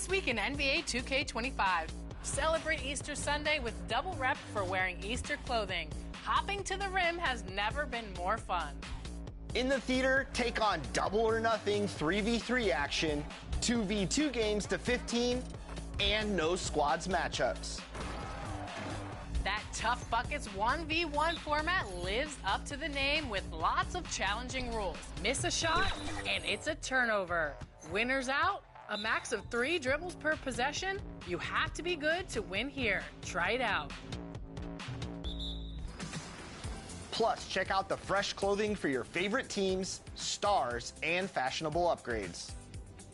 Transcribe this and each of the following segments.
This week in NBA 2K25. Celebrate Easter Sunday with double rep for wearing Easter clothing. Hopping to the rim has never been more fun. In the theater, take on double or nothing 3v3 action, 2v2 games to 15, and no squads matchups. That Tough Buckets 1v1 format lives up to the name with lots of challenging rules. Miss a shot, and it's a turnover. Winners out, a max of 3 dribbles per possession. You have to be good to win here. Try it out. Plus, check out the fresh clothing for your favorite teams, stars, and fashionable upgrades.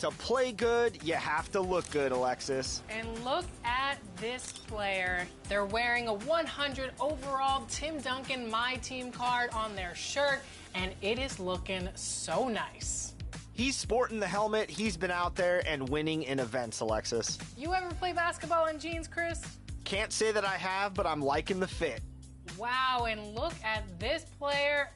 To play good, you have to look good, Alexis. And look at this player. They're wearing a 100 overall Tim Duncan My Team card on their shirt, and it is looking so nice. He's sporting the helmet. He's been out there and winning in events, Alexis. You ever play basketball in jeans, Chris? Can't say that I have, but I'm liking the fit. Wow, and look at this player,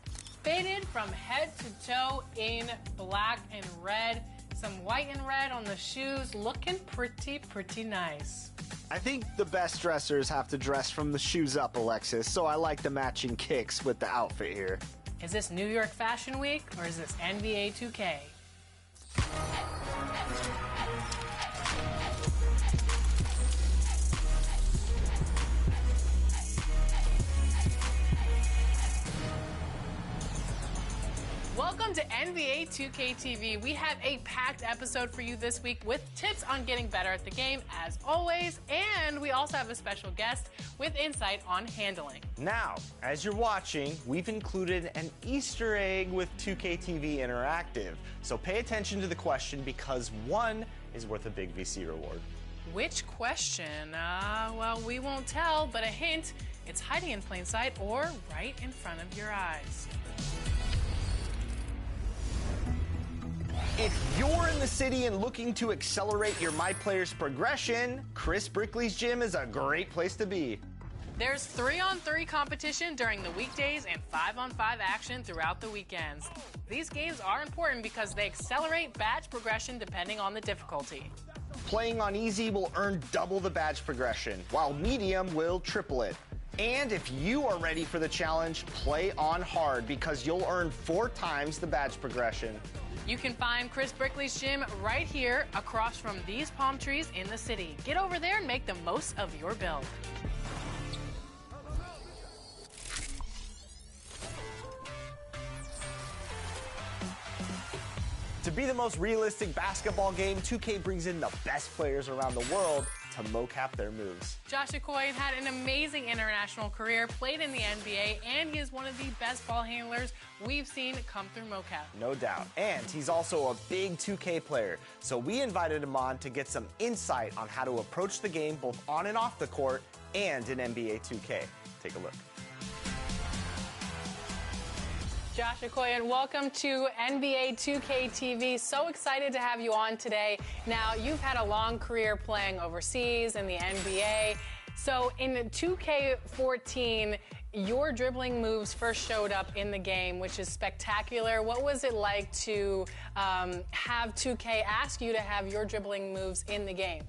fitted from head to toe in black and red. Some white and red on the shoes, looking pretty nice. I think the best dressers have to dress from the shoes up, Alexis, so I like the matching kicks with the outfit here. Is this New York Fashion Week, or is this NBA 2K? Welcome to NBA 2K TV. We have a packed episode for you this week with tips on getting better at the game, as always, and we also have a special guest with insight on handling. Now, as you're watching, we've included an Easter egg with 2K TV Interactive. So pay attention to the question because one is worth a big VC reward. Which question? Well, we won't tell, but a hint, it's hiding in plain sight or right in front of your eyes. If you're in the city and looking to accelerate your My Players progression, Chris Brickley's gym is a great place to be. There's 3-on-3 competition during the weekdays and 5-on-5 action throughout the weekends. These games are important because they accelerate badge progression depending on the difficulty. Playing on easy will earn double the badge progression, while medium will triple it. And if you are ready for the challenge, play on hard because you'll earn 4 times the badge progression. You can find Chris Brickley's gym right here across from these palm trees in the city. Get over there and make the most of your build. To be the most realistic basketball game, 2K brings in the best players around the world to mocap their moves. Josh Okoye had an amazing international career, played in the NBA, and he is one of the best ball handlers we've seen come through mocap. No doubt. And he's also a big 2K player, so we invited him on to get some insight on how to approach the game both on and off the court and in NBA 2K. Take a look. Josh Okoye, and welcome to NBA 2K TV. So excited to have you on today. Now, you've had a long career playing overseas in the NBA. So in 2K14, your dribbling moves first showed up in the game, which is spectacular. What was it like to have 2K ask you to have your dribbling moves in the game?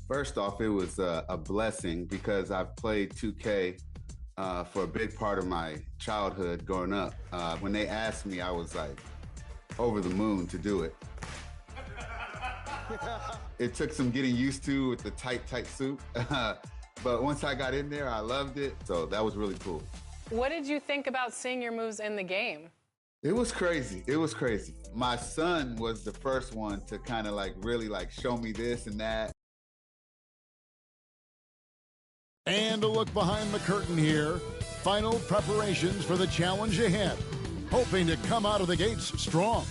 First off, it was a blessing because I've played 2K for a big part of my childhood growing up. When they asked me, I was like over the moon to do it. It took some getting used to with the tight suit. But once I got in there, I loved it. So that was really cool. What did you think about seeing your moves in the game? It was crazy. It was crazy. My son was the first one to kind of really show me this and that. And a look behind the curtain here. Final preparations for the challenge ahead. Hoping to come out of the gates strong.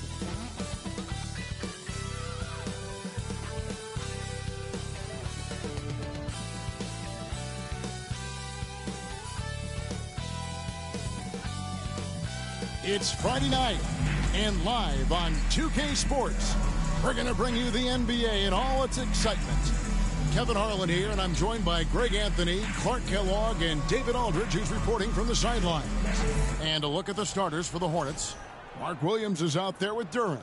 It's Friday night and live on 2K Sports. We're going to bring you the NBA in all its excitement. Kevin Harlan here, and I'm joined by Greg Anthony, Clark Kellogg, and David Aldridge, who's reporting from the sidelines. And a look at the starters for the Hornets. Mark Williams is out there with Duran.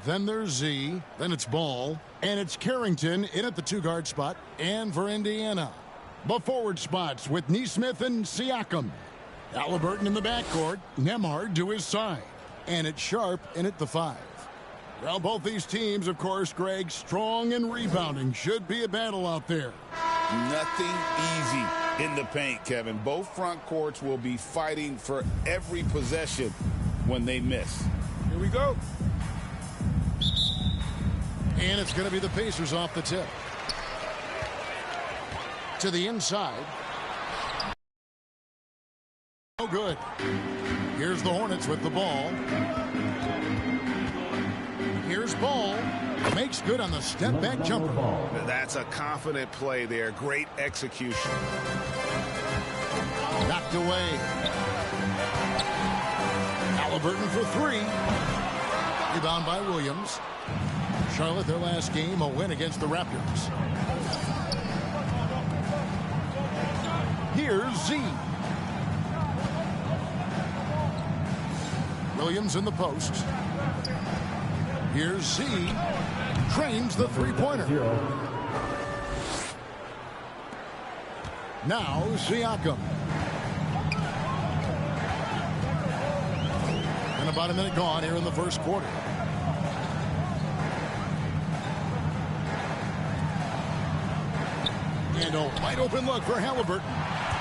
Then there's Z. Then it's Ball. And it's Carrington in at the 2-guard spot. And for Indiana, the forward spots with Neesmith and Siakam. Halliburton in the backcourt. Nembhard to his side. And it's Sharp in at the 5. Well, both these teams, of course, Greg, strong and rebounding. Should be a battle out there. Nothing easy in the paint, Kevin. Both front courts will be fighting for every possession when they miss. Here we go. And it's going to be the Pacers off the tip. To the inside. No good. Here's the Hornets with the ball. Here's Ball. Makes good on the step-back jumper. That's a confident play there. Great execution. Knocked away. Halliburton for 3. Rebound by Williams. Charlotte, their last game, a win against the Raptors. Here's Z. Williams in the post. Here's Z. Trains the three-pointer. Now Siakam. And about a minute gone here in the first quarter. And a wide open look for Halliburton.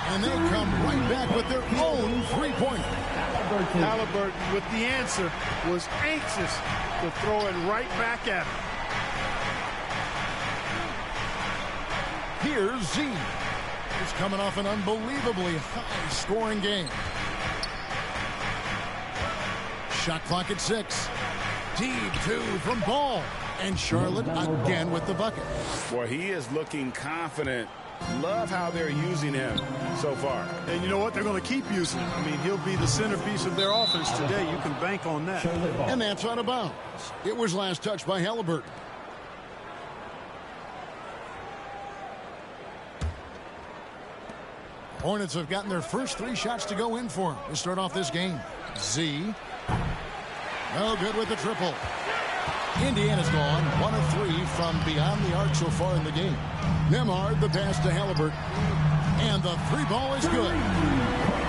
And they come right back with their own three-pointer. Halliburton with the answer was anxious to throw it right back at him. Here's Z. He's coming off an unbelievably high-scoring game. Shot clock at 6. Deep 2 from Ball. And Charlotte again with the bucket. Boy, he is looking confident. Love how they're using him so far. And you know what? They're going to keep using him. I mean, he'll be the centerpiece of their offense today. You can bank on that. And that's out of bounds. It was last touched by Halliburton. Hornets have gotten their first 3 shots to go in for them to start off this game. Z. No good with the triple. Indiana's gone 1 of 3 from beyond the arc so far in the game. Nembhard, the pass to Halliburton. And the 3-ball is good.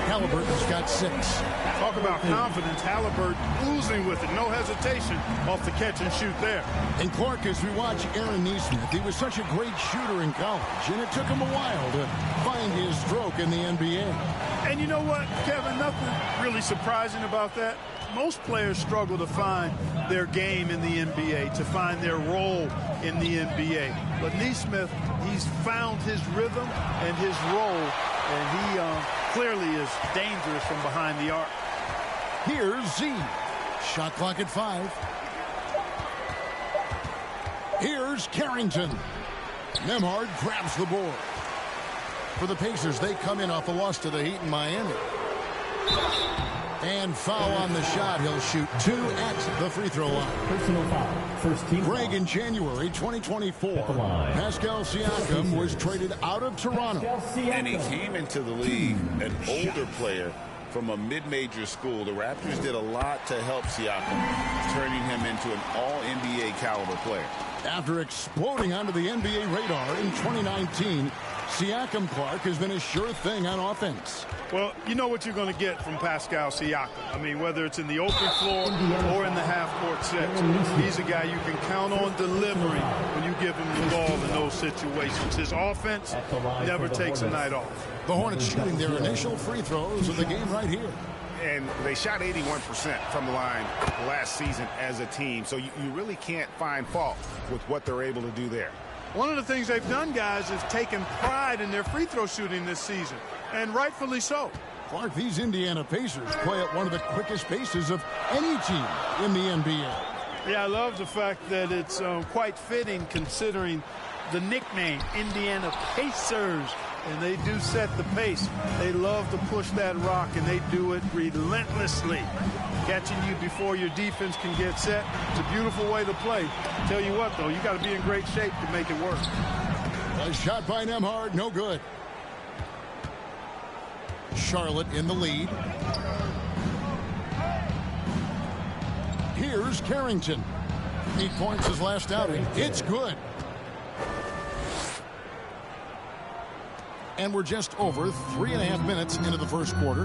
Halliburton's got 6. Talk about confidence. Halliburton oozing with it. No hesitation off the catch and shoot there. And Clark, as we watch Aaron Neesmith, he was such a great shooter in college, and it took him a while to find his stroke in the NBA. And you know what, Kevin, nothing really surprising about that. Most players struggle to find their game in the NBA, to find their role in the NBA. But Neesmith, he's found his rhythm and his role, and he clearly is dangerous from behind the arc. Here's Z. Shot clock at 5. Here's Carrington. Nembhard grabs the board. For the Pacers, they come in off a loss to the Heat in Miami. And foul on the shot. He'll shoot 2 at the free throw line. Personal foul. First team. Greg, in January 2024, Pascal Siakam was traded out of Toronto. And he came into the league an older player from a mid-major school. The Raptors did a lot to help Siakam, turning him into an all-NBA caliber player. After exploding onto the NBA radar in 2019, Siakam, Clark, has been a sure thing on offense. Well, you know what you're going to get from Pascal Siakam. I mean, whether it's in the open floor or in the half-court set, he's a guy you can count on delivering when you give him the ball in those situations. His offense never takes a night off. The Hornets shooting their initial free throws of the game right here. And they shot 81% from the line last season as a team, so you really can't find fault with what they're able to do there. One of the things they've done, guys, is taken pride in their free throw shooting this season, and rightfully so. Clark, these Indiana Pacers play at one of the quickest paces of any team in the NBA. Yeah, I love the fact that it's quite fitting considering the nickname, Indiana Pacers. And they do set the pace. They love to push that rock, and they do it relentlessly. Catching you before your defense can get set. It's a beautiful way to play. Tell you what, though, you got to be in great shape to make it work. A shot by Nembhard, no good. Charlotte in the lead. Here's Carrington. 8 points his last outing. It's good. And we're just over 3.5 minutes into the first quarter.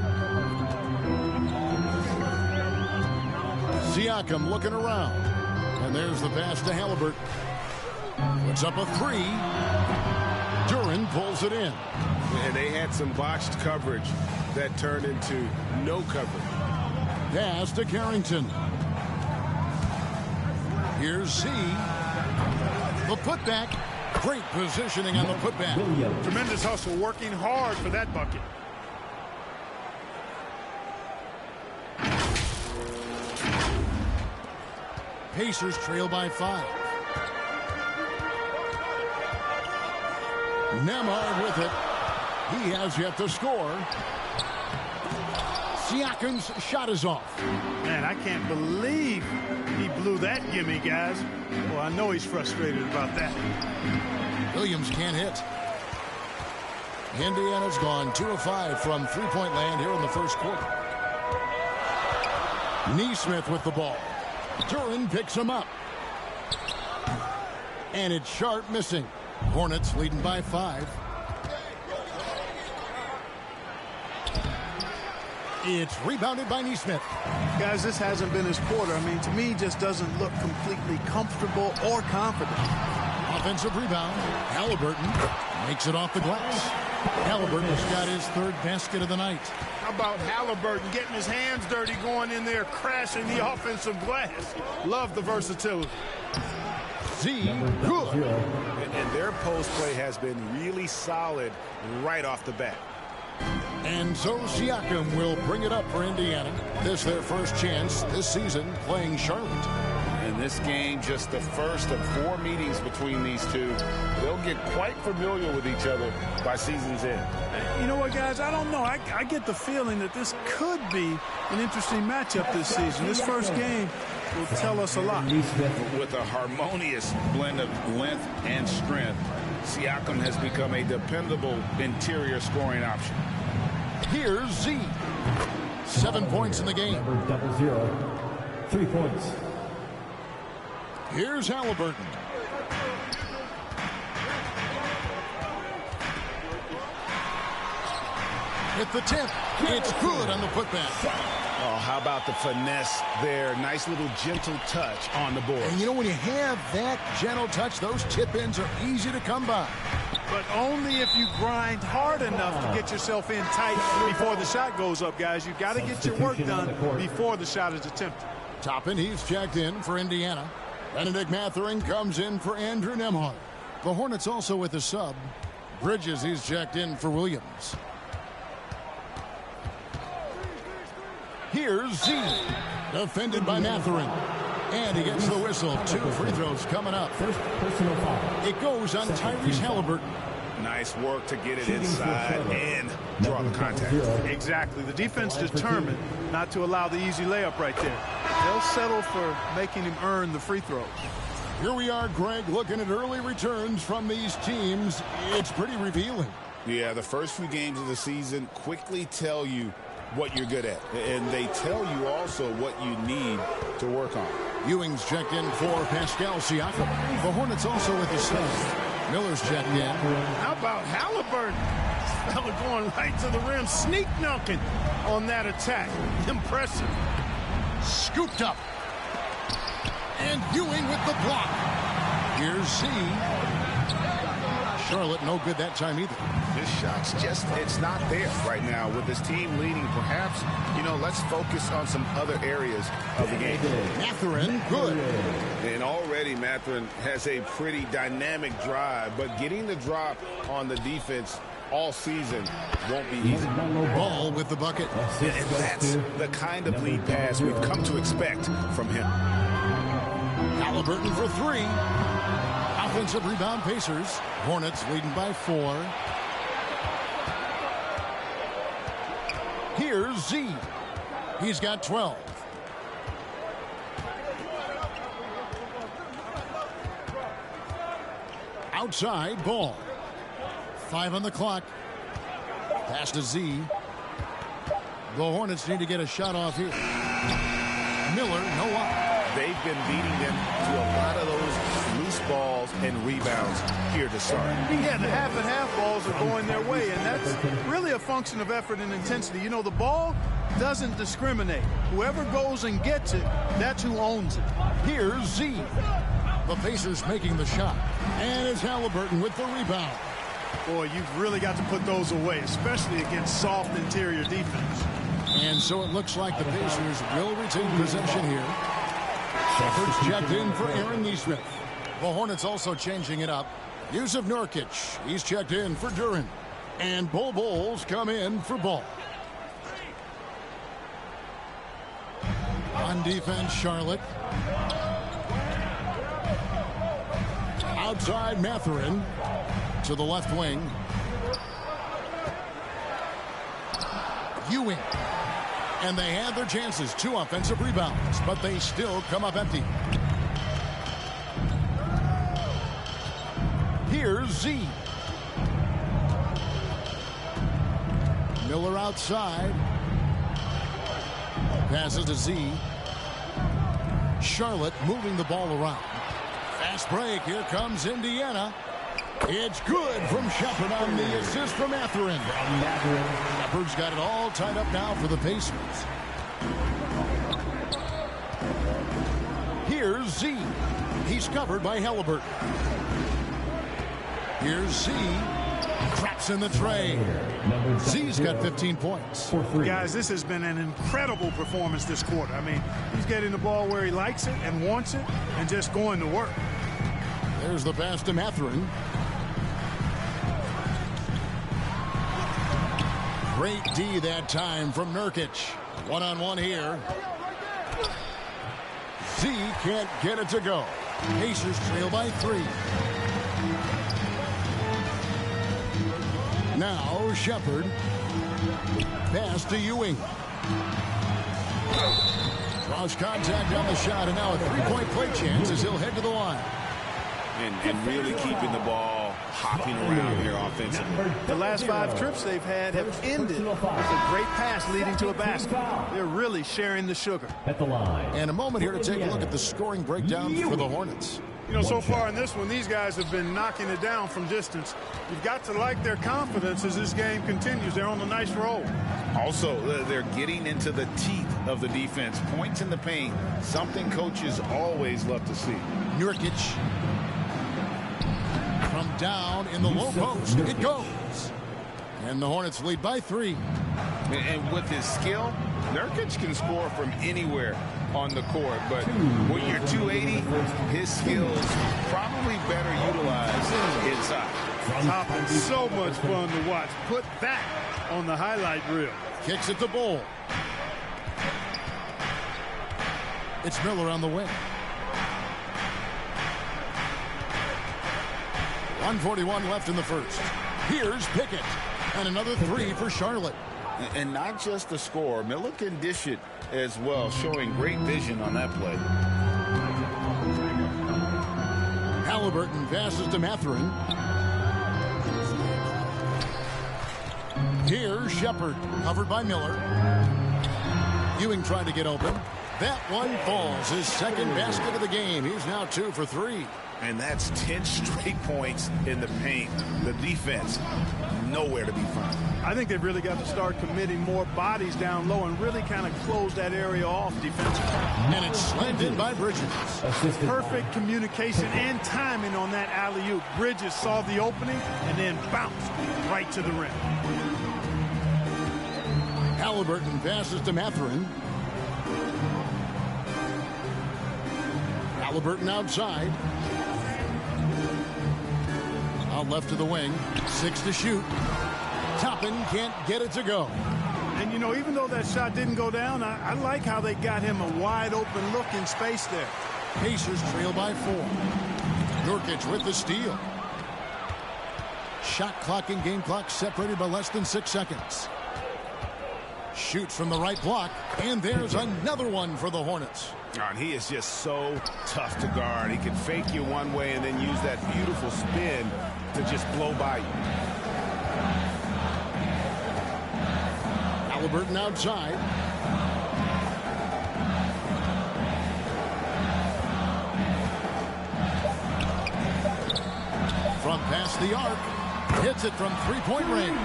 Siakam looking around. And there's the pass to Halliburton. Puts up a 3. Duran pulls it in. And they had some botched coverage that turned into no coverage. Pass to Carrington. Here's Z. The putback. Great positioning on the putback. Tremendous hustle, working hard for that bucket. Pacers trail by 5. Nemhard with it. He has yet to score. Siakam's shot is off. Man, I can't believe he blew that gimme, guys. Well, I know he's frustrated about that. Williams can't hit. Indiana's gone 2 of 5 from three-point land here in the first quarter. Neesmith with the ball. Duran picks him up. And it's Sharp missing. Hornets leading by 5. It's rebounded by Neesmith. Guys, this hasn't been his quarter. I mean, to me, he just doesn't look completely comfortable or confident. Offensive rebound. Halliburton makes it off the glass. Halliburton's got his 3rd basket of the night. How about Halliburton getting his hands dirty, going in there, crashing the offensive glass? Love the versatility. Z, good. And their post play has been really solid right off the bat. And so Siakam will bring it up for Indiana. This their first chance this season playing Charlotte. And this game, just the first of 4 meetings between these two. They'll get quite familiar with each other by season's end. You know what, guys? I don't know. I get the feeling that this could be an interesting matchup this season. This first game will tell us a lot. With a harmonious blend of length and strength, Siakam has become a dependable interior scoring option. Here's Z. 7 points in the game. Number 00. 3 points. Here's Halliburton. At the tip, it's good on the putback. Oh, how about the finesse there? Nice little gentle touch on the board. And you know, when you have that gentle touch, those tip-ins are easy to come by. But only if you grind hard enough to get yourself in tight before the shot goes up, guys. You've got to get your work done before the shot is attempted. Toppin, he's checked in for Indiana. Benedict Mathurin comes in for Andrew Nemhard. The Hornets also with a sub. Bridges, he's checked in for Williams. Here's Z. Defended by Mathurin. And he gets the whistle. 2 free throws coming up. First personal foul. It goes on Tyrese Halliburton. Nice work to get it inside and draw the contact. Exactly. The defense determined not to allow the easy layup right there. They'll settle for making him earn the free throw. Here we are, Greg, looking at early returns from these teams. It's pretty revealing. Yeah, the first few games of the season quickly tell you what you're good at. And they tell you also what you need to work on. Ewing's checked in for Pascal Siakam. The Hornets also with the sub. Miller's checked in. How about Halliburton? Fella going right to the rim, sneak dunking on that attack. Impressive. Scooped up. And Ewing with the block. Here's Z. Charlotte no good that time either. This shot's just, it's not there right now with this team leading. Perhaps, you know, let's focus on some other areas of the game. Mathurin, good. And already Mathurin has a pretty dynamic drive, but getting the drop on the defense all season won't be easy. Ball with the bucket. And that's the kind of lead pass we've come to expect from him. Halliburton for 3. Offensive rebound Pacers. Hornets leading by 4. Here's Z. He's got 12. Outside ball. 5 on the clock. Pass to Z. The Hornets need to get a shot off here. Miller, no up. they've been beating them to a lot of those loose balls and rebounds here to start. Yeah, the half and half balls are going their way, and that's really a function of effort and intensity. You know, the ball doesn't discriminate. Whoever goes and gets it, that's who owns it. Here's Z. The Pacers making the shot. And it's Halliburton with the rebound. Boy, you've really got to put those away, especially against soft interior defense. And so it looks like the Pacers will retain possession here. Shepard's checked in for Aaron Nesmith. The Hornets also changing it up. Yusuf Nurkic, he's checked in for Duren. And Bol Bol's come in for Ball. On defense, Charlotte. Outside, Mathurin to the left wing. Ewing. And they had their chances. 2 offensive rebounds, but they still come up empty. Here's Z. Miller outside. Passes to Z. Charlotte moving the ball around. Fast break. Here comes Indiana. It's good from Shepard on the assist from Mathurin. Shepard's got it all tied up now for the Pacers. Here's Z. He's covered by Halliburton. Here's Z. Traps in the tray. Z's got 15 points. Guys, this has been an incredible performance this quarter. I mean, he's getting the ball where he likes it and wants it and just going to work. There's the pass to Mathurin. Great D that time from Nurkic. One-on-one here. Z can't get it to go. Pacers trail by 3. Now Shepard. Pass to Ewing. Cross contact on the shot, and now a 3-point play chance as he'll head to the line. And really keeping the ball hopping around here offensively. The last 5 trips they've had have ended with a great pass leading to a basket. They're really sharing the sugar. At the line. And a moment here to take a look at the scoring breakdown for the Hornets. You know, so far in this one, these guys have been knocking it down from distance. You've got to like their confidence as this game continues. They're on a nice roll. Also, they're getting into the teeth of the defense. Points in the paint, something coaches always love to see. Nurkic. From down in the low post. It goes. And the Hornets lead by 3. And with his skill, Nurkic can score from anywhere on the court. But when you're 280, his skills probably better utilized inside. Top and so much fun to watch. Put that on the highlight reel. Kicks it to Bol. It's Miller on the wing. 1:41 left in the first. Here's Pickett. And another 3 for Charlotte. And not just the score. Miller can dish it as well, showing great vision on that play. Halliburton passes to Mathurin. Here's Shepard, covered by Miller. Ewing tried to get open. That one falls. His second basket of the game. He's now 2 for 3. And that's 10 straight points in the paint. The defense, nowhere to be found. I think they've really got to start committing more bodies down low and really kind of close that area off defensively. And it's slammed in by Bridges. Perfect communication and timing on that alley-oop. Bridges saw the opening and then bounced right to the rim. Halliburton passes to Mathurin. Halliburton outside. Out left to the wing. 6 to shoot. Toppin can't get it to go. And, you know, even though that shot didn't go down, I like how they got him a wide open look in space there. Pacers trail by 4. Nurkic with the steal. Shot clock and game clock separated by less than 6 seconds. Shoots from the right block, and there's another one for the Hornets. And he is just so tough to guard. He can fake you one way and then use that beautiful spin to just blow by you. Halliburton outside. the arc. Hits it from three-point range.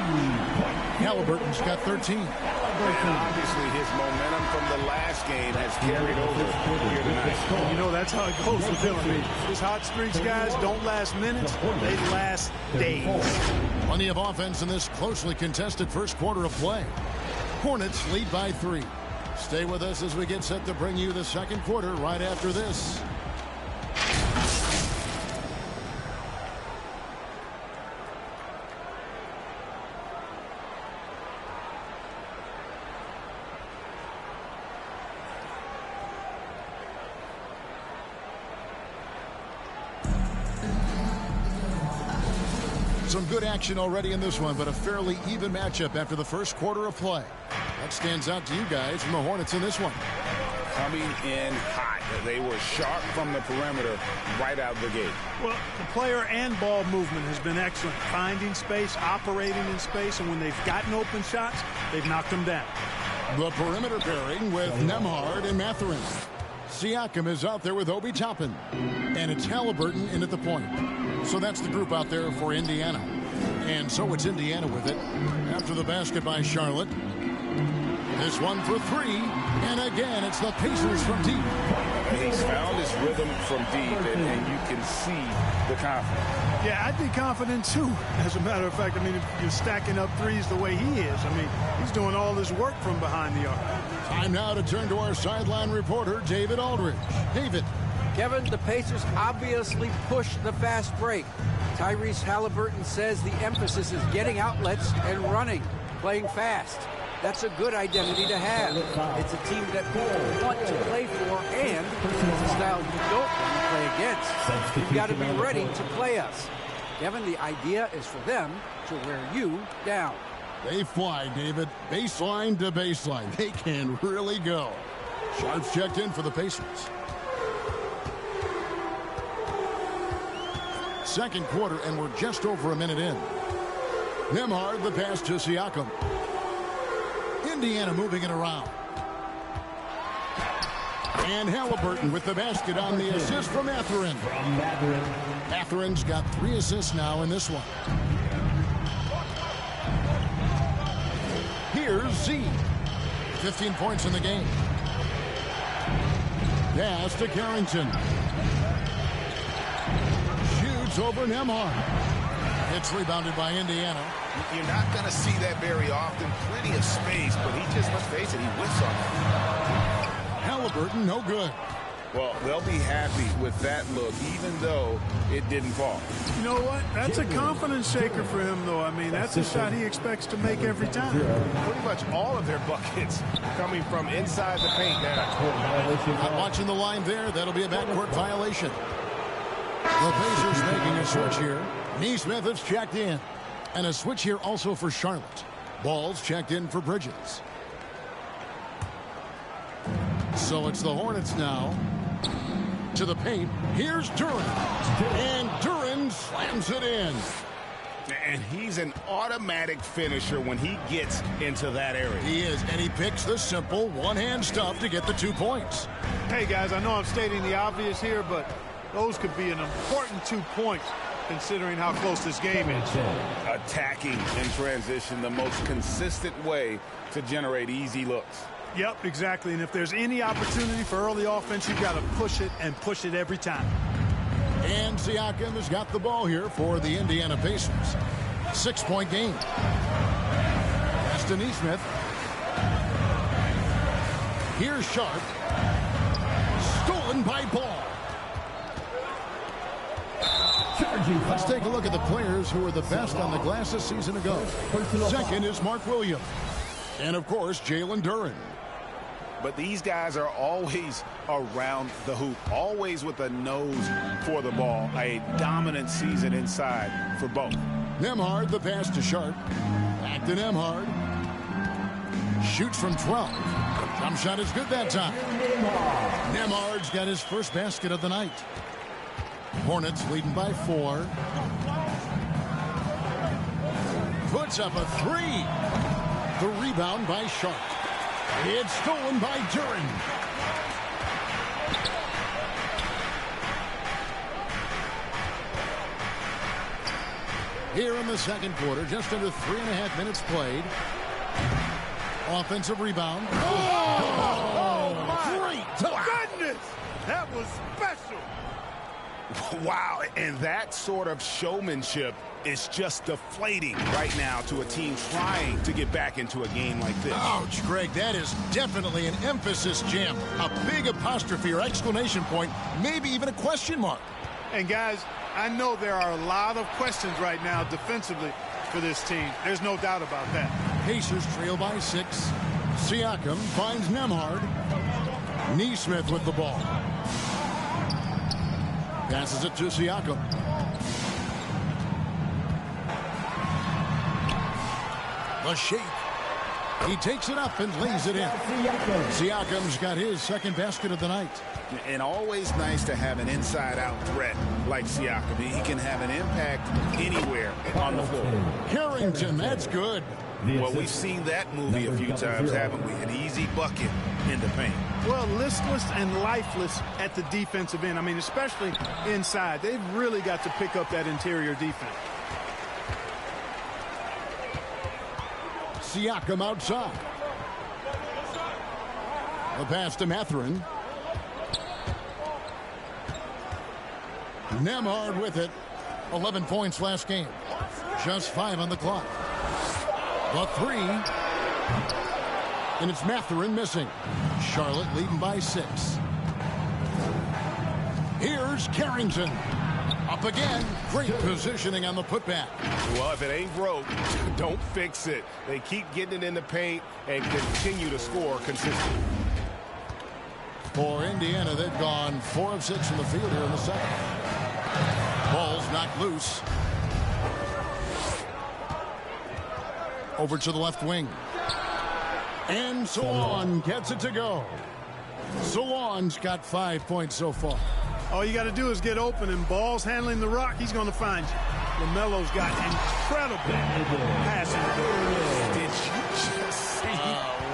Halliburton's got 13. And obviously his momentum from the last game has carried over here tonight. You know, that's how it goes with him. I mean, his hot streaks, guys, don't last minutes. They last days. Plenty of offense in this closely contested first quarter of play. Hornets lead by 3. Stay with us as we get set to bring you the second quarter right after this. Some good action already in this one, but a fairly even matchup after the first quarter of play. What stands out to you guys from the Hornets in this one? Coming in hot. They were sharp from the perimeter right out of the gate. Well, the player and ball movement has been excellent. Finding space, operating in space, and when they've gotten open shots, they've knocked them down. The perimeter pairing with Nembhard and Mathurin. Siakam is out there with Obi Toppin. And it's Halliburton in at the point. So that's the group out there for Indiana. And so it's Indiana with it. After the basket by Charlotte. This one for 3. And again, it's the Pacers from deep. He's found his rhythm from deep, and you can see the confidence. Yeah, I'd be confident, too. As a matter of fact, I mean, if you're stacking up threes the way he is, I mean, he's doing all this work from behind the arc. Time now to turn to our sideline reporter, David Aldridge. David. Kevin, the Pacers obviously push the fast break. Tyrese Halliburton says the emphasis is getting outlets and running, playing fast. That's a good identity to have. It's a team that people want to play for, and it's a style you don't want to play against. You've got to be ready to play us. Kevin, the idea is for them to wear you down. They fly, David. Baseline to baseline. They can really go. Sharps checked in for the Pacers. Second quarter, and we're just over a minute in. Nembhard, the pass to Siakam. Indiana moving it around. And Halliburton with the basket on the assist from Mathurin. Mathurin's got 3 assists now in this one. Here's Z. 15 points in the game. Pass to Carrington. Shoots over Nembhard. It's rebounded by Indiana. You're not going to see that very often. Plenty of space, but he just, let's face it, he whiffs on it. Halliburton, no good. Well, they'll be happy with that look, even though it didn't fall. You know what? That's a confidence shaker for him, though. I mean, that's a shot he expects to make every time. Pretty much all of their buckets coming from inside the paint now. Not watching the line there. That'll be a backcourt violation. The Pacers making a switch here. Neesmith has checked in. And a switch here also for Charlotte. Ball's checked in for Bridges. So it's the Hornets now. To the paint. Here's Duren. And Duren slams it in. And he's an automatic finisher when he gets into that area. He is, and he picks the simple one-hand stuff to get the 2 points. Hey, guys, I know I'm stating the obvious here, but those could be an important 2 points considering how close this game is. Attacking in transition, the most consistent way to generate easy looks. Yep, exactly. And if there's any opportunity for early offense, you've got to push it and push it every time. And Siakam has got the ball here for the Indiana Pacers. 6-point game. Pass to Neesmith. Here's Sharp. Stolen by Ball. Let's take a look at the players who were the best on the glass a season ago. Second is Mark Williams. And, of course, Jalen Duren. But these guys are always around the hoop, always with a nose for the ball. A dominant season inside for both. Nembhard, the pass to Sharp. Back to Nembhard. Shoots from 12. Jump shot is good that time. Nembhard's got his first basket of the night. Hornets leading by 4. Puts up a 3. The rebound by Sharp. It's stolen by Duren. Here in the second quarter, just under 3.5 minutes played. Offensive rebound. Oh my great! goodness! That was special. Wow, and that sort of showmanship is just deflating right now to a team trying to get back into a game like this. Ouch, Greg, that is definitely an emphasis jam. A big apostrophe or exclamation point, maybe even a question mark. And guys, I know there are a lot of questions right now defensively for this team. There's no doubt about that. Pacers trail by 6. Siakam finds Nembhard. Neesmith with the ball. Passes it to Siakam. The shake. He takes it up and lays it in. Siakam's got his second basket of the night. And always nice to have an inside-out threat like Siakam. He can have an impact anywhere on the floor. Carrington, that's good. Well, we've seen that movie a few times, haven't we? An easy bucket in the paint. Well, listless and lifeless at the defensive end. I mean, especially inside. They've really got to pick up that interior defense. Siakam outside. The pass to Mathurin. Nembhard with it. 11 points last game. Just 5 on the clock. The 3. And it's Mathurin missing. Charlotte leading by 6. Here's Carrington. Up again. Great positioning on the putback. Well, if it ain't broke, don't fix it. They keep getting it in the paint and continue to score consistently. For Indiana, they've gone 4 of 6 from the field here in the second. Ball's knocked loose. Over to the left wing. And Solon gets it to go. Solon's got 5 points so far. All you got to do is get open, and Ball's handling the rock. He's going to find you. LaMelo's got incredible passing ability. Did you just see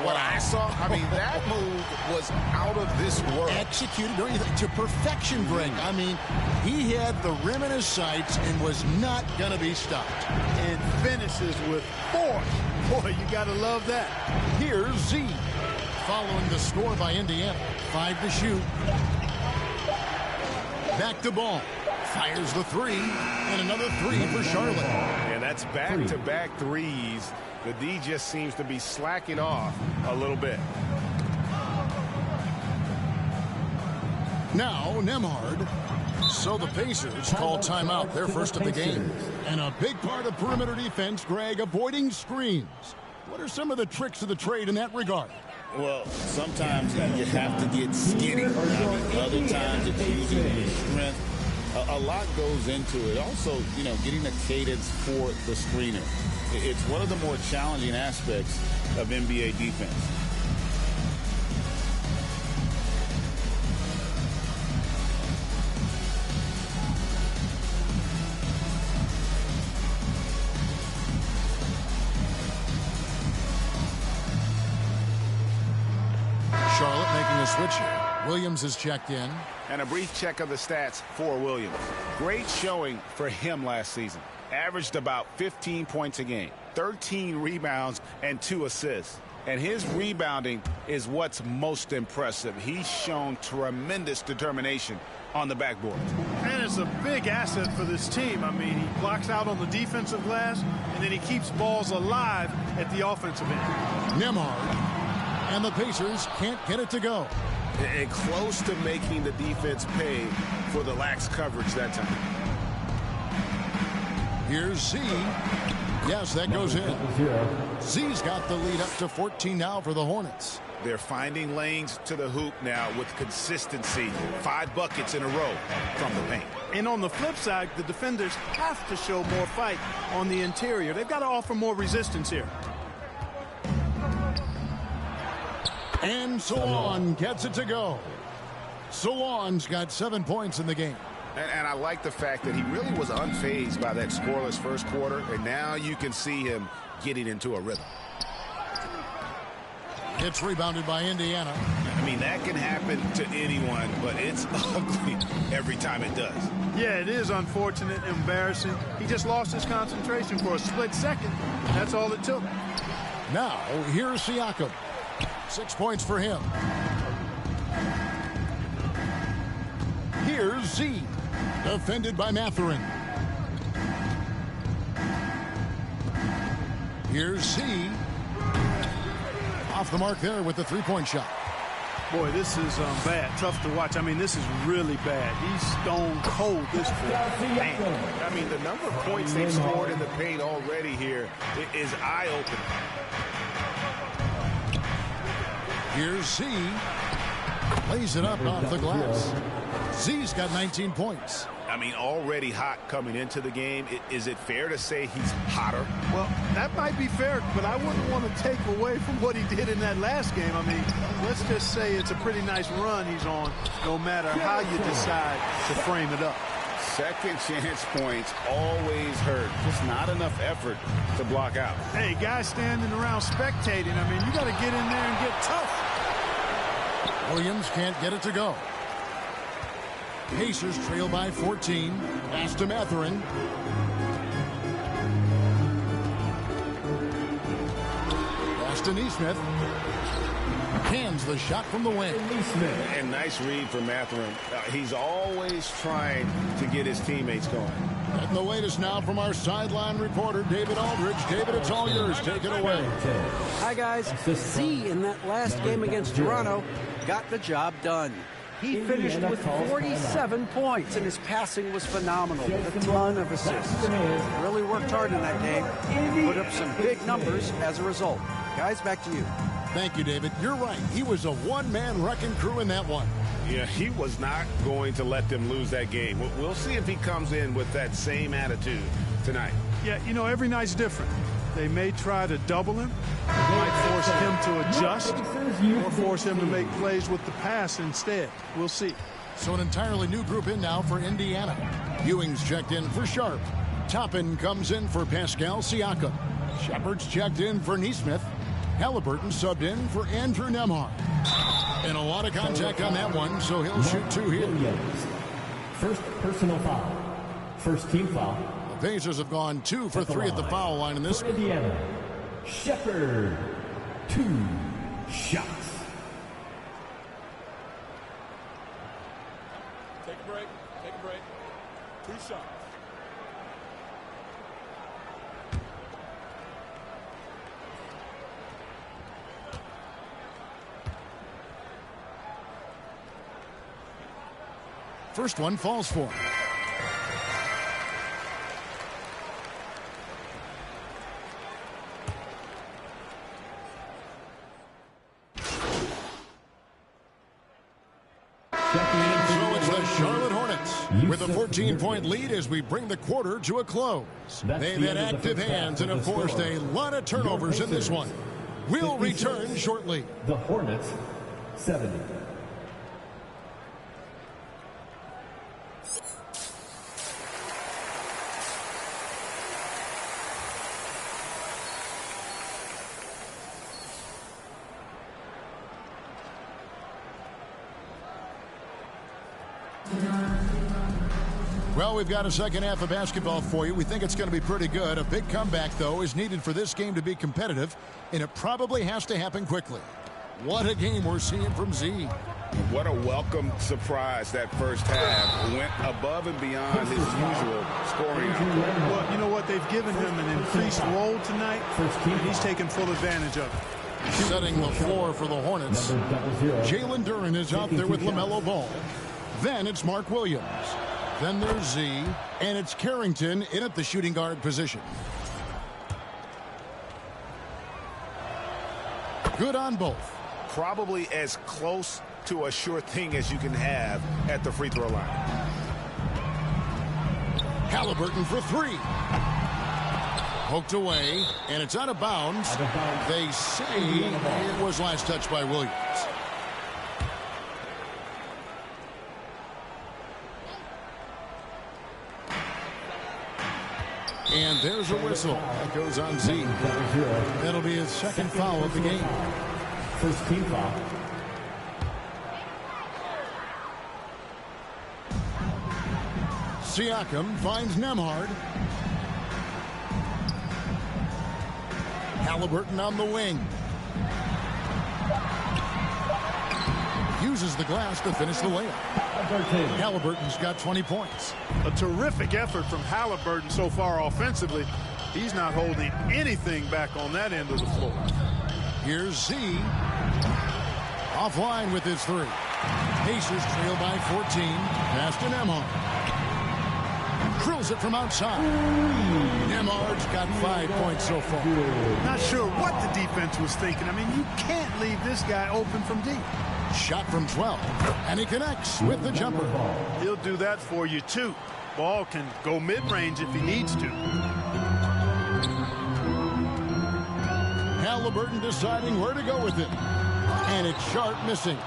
what I saw? I mean, that move was out of this world. Executed to perfection, Greg. I mean, he had the rim in his sights and was not going to be stopped. And finishes with force. Boy, you got to love that. Here's Z. Following the score by Indiana. 5 to shoot. Back to Ball. Fires the 3. And another 3 for Charlotte. And that's back-to-back threes. The D just seems to be slacking off a little bit. Now Nembhard. So the Pacers call timeout, their first of the game. And a big part of perimeter defense, Greg, avoiding screens. What are some of the tricks of the trade in that regard? Well, sometimes you have to get skinny. Other times it's using your strength. A lot goes into it. Also, getting a cadence for the screener. It's one of the more challenging aspects of NBA defense. Charlotte making a switch here. Williams is checked in. And a brief check of the stats for Williams. Great showing for him last season. Averaged about 15 points a game, 13 rebounds, and 2 assists. And his rebounding is what's most impressive. He's shown tremendous determination on the backboard. And it's a big asset for this team. I mean, he blocks out on the defensive glass, and then he keeps balls alive at the offensive end. Nembhard. And the Pacers can't get it to go. And close to making the defense pay for the lax coverage that time. Here's Z. Yes, that goes in. Z's got the lead up to 14 now for the Hornets. They're finding lanes to the hoop now with consistency. 5 buckets in a row from the paint. And on the flip side, the defenders have to show more fight on the interior. They've got to offer more resistance here. And Solon gets it to go. Solon's got 7 points in the game. And I like the fact that he really was unfazed by that scoreless first quarter, and now you can see him getting into a rhythm. It's rebounded by Indiana. I mean, that can happen to anyone, but it's ugly every time it does. Yeah, it is unfortunate, embarrassing. He just lost his concentration for a split second. That's all it took. Now, here's Siakam. 6 points for him. Here's Z. Defended by Mathurin. Here's Z. Off the mark there with the three-point shot. Boy, this is bad. Tough to watch. I mean, this is really bad. He's stone cold this quarter. Man, I mean, the number of points they've scored in the paint already here is eye-opening. Here's Z. Lays it up off the glass. Z's got 19 points. I mean, already hot coming into the game. Is it fair to say he's hotter? Well, that might be fair, but I wouldn't want to take away from what he did in that last game. I mean, let's just say it's a pretty nice run he's on, no matter how you decide to frame it up. Second chance points always hurt. Just not enough effort to block out. Hey, guys standing around spectating, I mean, you got to get in there and get tough. Williams can't get it to go. Pacers trail by 14. Pass to Mathurin. Pass to Neesmith. Hands the shot from the wing. And nice read from Mathurin. He's always trying to get his teammates going. And the latest now from our sideline reporter, David Aldridge. David, it's all yours. Take it away. Hi, guys. Z in that last game against Toronto got the job done. He finished with 47 points, and his passing was phenomenal with a ton of assists. Really worked hard in that game. Put up some big numbers as a result. Guys, back to you. Thank you, David. You're right. He was a one-man wrecking crew in that one. Yeah, he was not going to let them lose that game. We'll see if he comes in with that same attitude tonight. Yeah, you know, every night's different. They may try to double him. They might force him to adjust or force him to make plays with the pass instead. We'll see. So an entirely new group in now for Indiana. Ewing's checked in for Sharp. Toppin comes in for Pascal Siakam. Shepard's checked in for Neesmith. Halliburton subbed in for Andrew Nembhard. And a lot of contact on that one, so he'll shoot two here. First personal foul. First team foul. The Pacers have gone 2 for 3 at the foul line in this one. Indiana. Shepard. 2 shots. Take a break. Take a break. 2 shots. First one falls for him. So it's the Charlotte Hornets with a 14-point lead as we bring the quarter to a close. They've had active hands and have forced a lot of turnovers in this one. We'll return shortly. The Hornets, 70. Well, we've got a second half of basketball for you. We think it's going to be pretty good. A big comeback, though, is needed for this game to be competitive, and it probably has to happen quickly. What a game we're seeing from Z. What a welcome surprise that first half. Went above and beyond his usual scoring output. Well, you know what? They've given him an increased role tonight, and he's taken full advantage of it. Setting the floor for the Hornets. Jalen Duren is out there with LaMelo Ball. Then it's Mark Williams. Then there's Z, and it's Carrington in at the shooting guard position. Good on both. Probably as close to a sure thing as you can have at the free throw line. Halliburton for 3. Poked away, and it's out of bounds. They say it was last touched by Williams. And there's a whistle. That goes on Z. That'll be his second foul of the game. First team foul. Siakam finds Nemhard. Halliburton on the wing. Uses the glass to finish the layup. Halliburton's got 20 points. A terrific effort from Halliburton so far offensively. He's not holding anything back on that end of the floor. Here's Z. Offline with his three. Pacers trail by 14. Pass to Nemhard. Drills it from outside. Nemhard's got 5 points so far. Not sure what the defense was thinking. I mean, you can't leave this guy open from deep. Shot from 12, and he connects with the jumper. He'll do that for you, too. Ball can go mid-range if he needs to. Halliburton deciding where to go with it. And it's Sharp missing.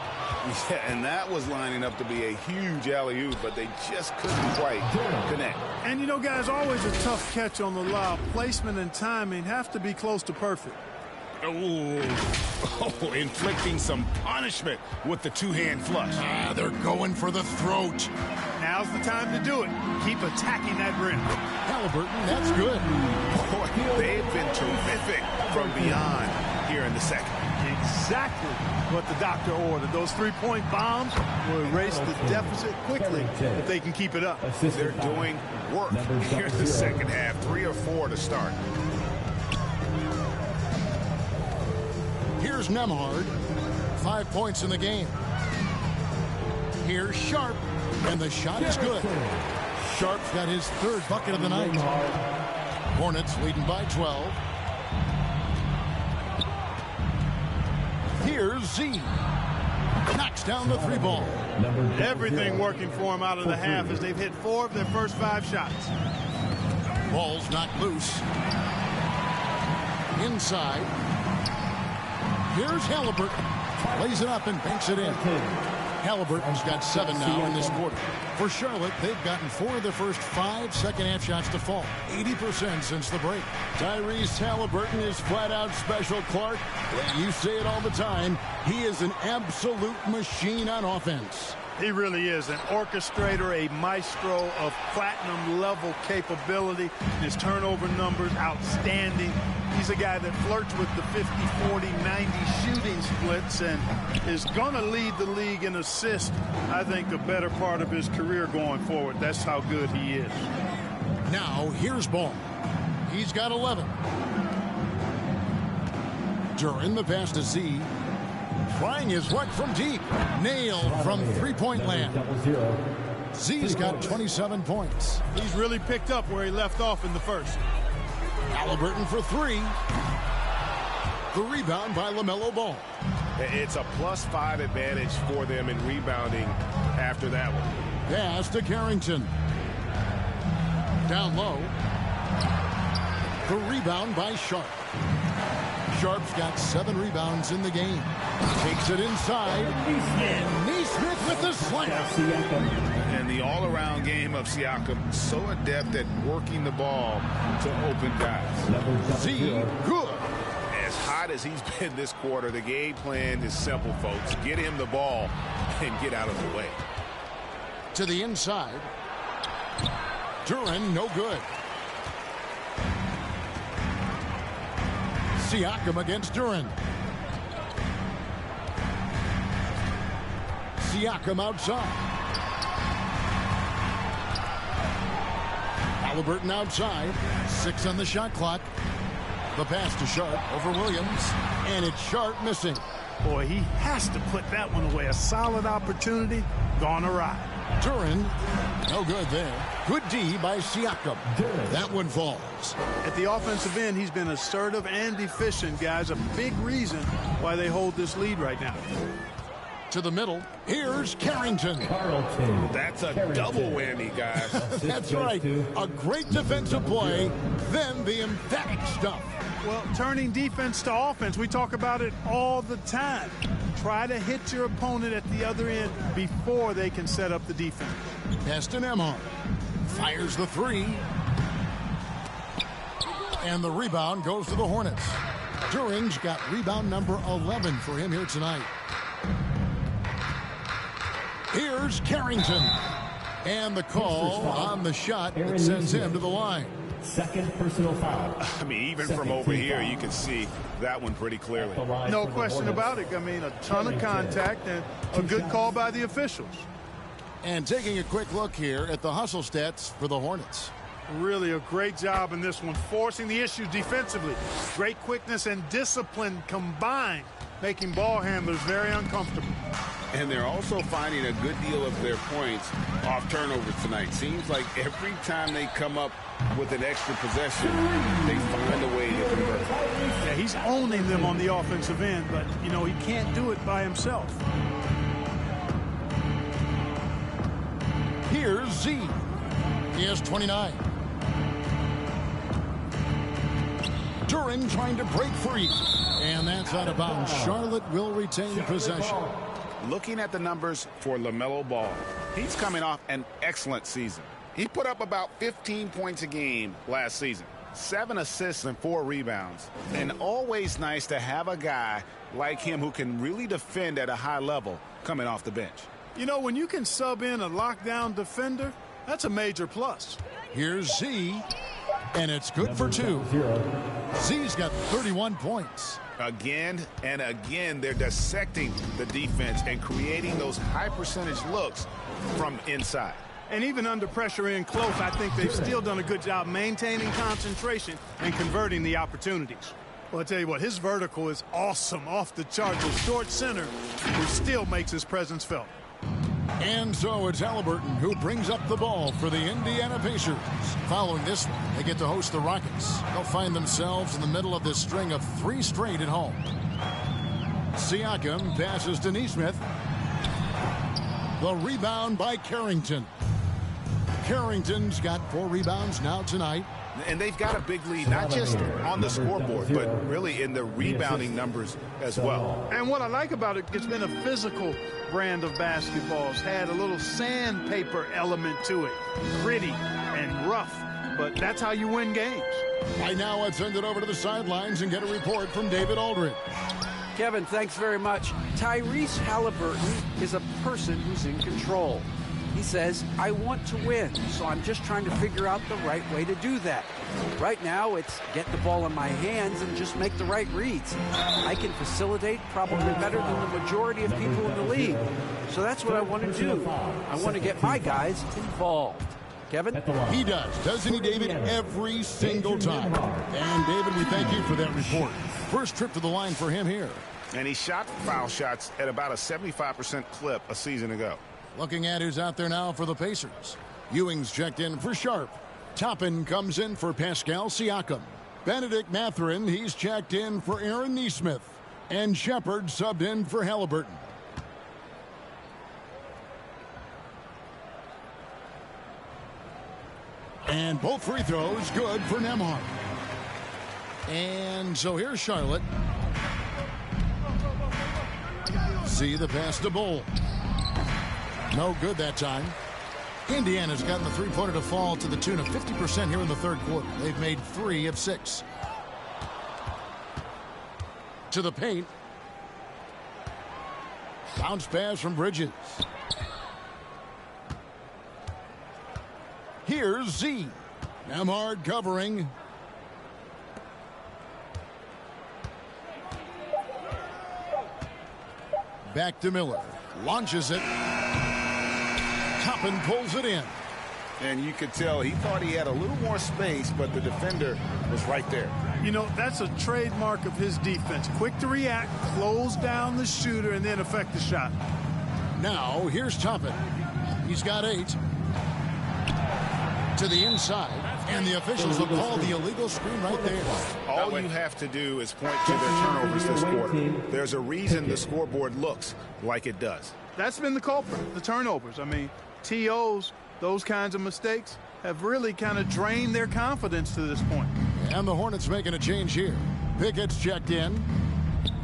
Yeah, and that was lining up to be a huge alley-oop, but they just couldn't quite connect. And, you know, guys, always a tough catch on the lob. Placement and timing have to be close to perfect. Oh, inflicting some punishment with the two-hand flush. They're going for the throat. Now's the time to do it. Keep attacking that rim. Halliburton, that's good. Boy, they've been terrific from beyond here in the second. Exactly what the doctor ordered. Those three-point bombs will erase the deficit quickly if they can keep it up. They're doing work here in the second half. 3 or 4 to start. Here's Nemhard. 5 points in the game. Here's Sharp, and the shot is good. Sharp's got his third bucket of the night. Hornets leading by 12. Here's Z. Knocks down the three ball. Everything working for him out of the half as they've hit 4 of their first 5 shots. Ball's knocked loose. Inside. Here's Halliburton. Lays it up and banks it in. Halliburton's got 7 now in this quarter. For Charlotte, they've gotten 4 of their first 5 second-half shots to fall. 80% since the break. Tyrese Halliburton is flat-out special, Clark. You say it all the time. He is an absolute machine on offense. He really is an orchestrator, a maestro of platinum-level capability. His turnover numbers, outstanding. He's a guy that flirts with the 50-40-90 shooting splits and is going to lead the league in assists, I think, the better part of his career going forward. That's how good he is. Now, here's Ball. He's got 11. Duran the pass to Z. Trying his work from deep. Nailed from three-point land. Z's got 27 points. He's really picked up where he left off in the first. Halliburton for 3. The rebound by LaMelo Ball. It's a +5 advantage for them in rebounding after that one. Pass to Carrington. Down low. The rebound by Sharp. Sharp's got 7 rebounds in the game. Takes it inside. And Neesmith with the slam. And the all-around game of Siakam, so adept at working the ball to open guys. Z, good. As hot as he's been this quarter, the game plan is simple, folks. Get him the ball and get out of the way. To the inside. Duran, no good. Siakam against Duran. Siakam outside. Halliburton outside. 6 on the shot clock. The pass to Sharp over Williams. And it's Sharp missing. Boy, he has to put that one away. A solid opportunity gone awry. Duran, no good there. Good D by Siakam. That one falls. At the offensive end, he's been assertive and efficient, guys. A big reason why they hold this lead right now. To the middle. Here's Carrington. That's a double whammy, guys. That's right. A great defensive play, then the emphatic stuff. Well, turning defense to offense, we talk about it all the time. Try to hit your opponent at the other end before they can set up the defense. Pass to Nemhard. Fires the 3. And the rebound goes to the Hornets. During's got rebound number 11 for him here tonight. Here's Carrington. And the call on the shot that sends him to the line. Second personal foul. I mean, even from over here, you can see that one pretty clearly. No question about it. I mean, a ton of contact and a good call by the officials. And taking a quick look here at the hustle stats for the Hornets. Really a great job in this one, forcing the issues defensively. Great quickness and discipline combined, making ball handlers very uncomfortable. And they're also finding a good deal of their points off turnovers tonight. Seems like every time they come up with an extra possession, they find a way to convert. Yeah, he's owning them on the offensive end, but, you know, he can't do it by himself. Here's Z. He has 29. During trying to break free. And that's out of bounds. Charlotte will retain possession. Looking at the numbers for LaMelo Ball, he's coming off an excellent season. He put up about 15 points a game last season, 7 assists and 4 rebounds. And always nice to have a guy like him who can really defend at a high level coming off the bench. You know, when you can sub in a lockdown defender, that's a major plus. Here's Z, and it's good for 2. Z's got 31 points. Again and again, they're dissecting the defense and creating those high percentage looks from inside. And even under pressure in close, I think they've still done a good job maintaining concentration and converting the opportunities. Well, I'll tell you what, his vertical is awesome, off the charts. A short center who still makes his presence felt. And so it's Halliburton who brings up the ball for the Indiana Pacers. Following this one, they get to host the Rockets. They'll find themselves in the middle of this string of 3 straight at home. Siakam passes to Nesmith. The rebound by Carrington. Carrington's got 4 rebounds now tonight. And they've got a big lead, not just on the scoreboard, but really in the rebounding numbers as well. And what I like about it, it's been a physical brand of basketball. It's had a little sandpaper element to it. Gritty and rough, but that's how you win games. Right now, let's send it over to the sidelines and get a report from David Aldridge. Kevin, thanks very much. Tyrese Halliburton is a person who's in control. He says, I want to win, so I'm just trying to figure out the right way to do that. Right now, it's get the ball in my hands and just make the right reads. I can facilitate probably better than the majority of people in the league. So that's what I want to do. I want to get my guys involved. Kevin? He does, doesn't he, David? Every single time. And, David, we thank you for that report. First trip to the line for him here. And he shot foul shots at about a 75% clip a season ago. Looking at who's out there now for the Pacers. Ewing's checked in for Sharp. Toppin comes in for Pascal Siakam. Benedict Mathurin, he's checked in for Aaron Nesmith. And Shepard subbed in for Halliburton. And both free throws good for Nembhard. And so here's Charlotte. See the pass to Bull. No good that time. Indiana's gotten the three-pointer to fall to the tune of 50% here in the third quarter. They've made 3 of 6. To the paint. Bounce pass from Bridges. Here's Z. Nembhard covering. Back to Miller. Launches it. Toppin pulls it in. And you could tell he thought he had a little more space, but the defender was right there. You know, that's a trademark of his defense. Quick to react, close down the shooter, and then affect the shot. Now, here's Toppin. He's got 8. To the inside. And the officials will call the illegal screen right there. All you have to do is point to their turnovers this quarter. There's a reason the scoreboard looks like it does. That's been the culprit, the turnovers. I mean, TOs, those kinds of mistakes have really kind of drained their confidence to this point. And the Hornets making a change here. Pickett's checked in.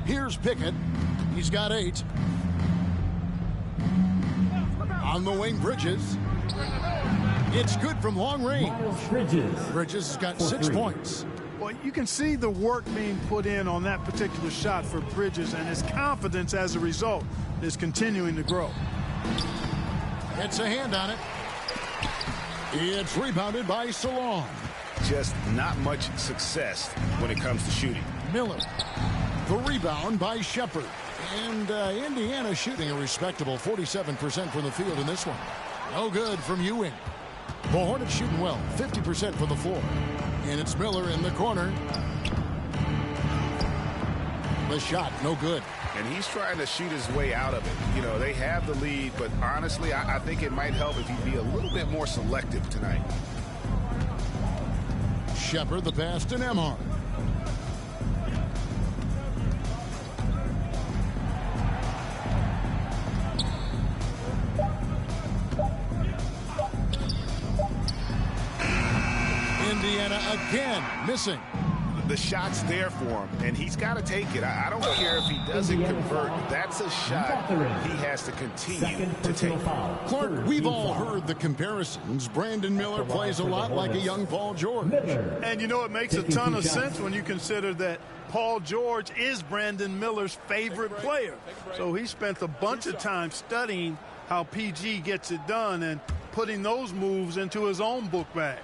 Here's Pickett. He's got 8. On the wing, Bridges. It's good from long range. Bridges has got 6 points. Well, you can see the work being put in on that particular shot for Bridges, and his confidence as a result is continuing to grow. Gets a hand on it. It's rebounded by Salon. Just not much success when it comes to shooting. Miller. The rebound by Shepard. And Indiana shooting a respectable 47% from the field in this one. No good from Ewing. The Hornets shooting well, 50% from the floor. And it's Miller in the corner. The shot, no good. And he's trying to shoot his way out of it. You know, they have the lead, but honestly, I think it might help if he be a little bit more selective tonight. Shepard, the pass to Nembhard. Indiana again missing. The shot's there for him, and he's got to take it. I don't care if he doesn't convert. That's a shot he has to continue to take. Clark, we've all heard the comparisons. Brandon Miller plays a lot like a young Paul George. And you know, it makes a ton of sense when you consider that Paul George is Brandon Miller's favorite player. So he spent a bunch of time studying how PG gets it done and putting those moves into his own book bag.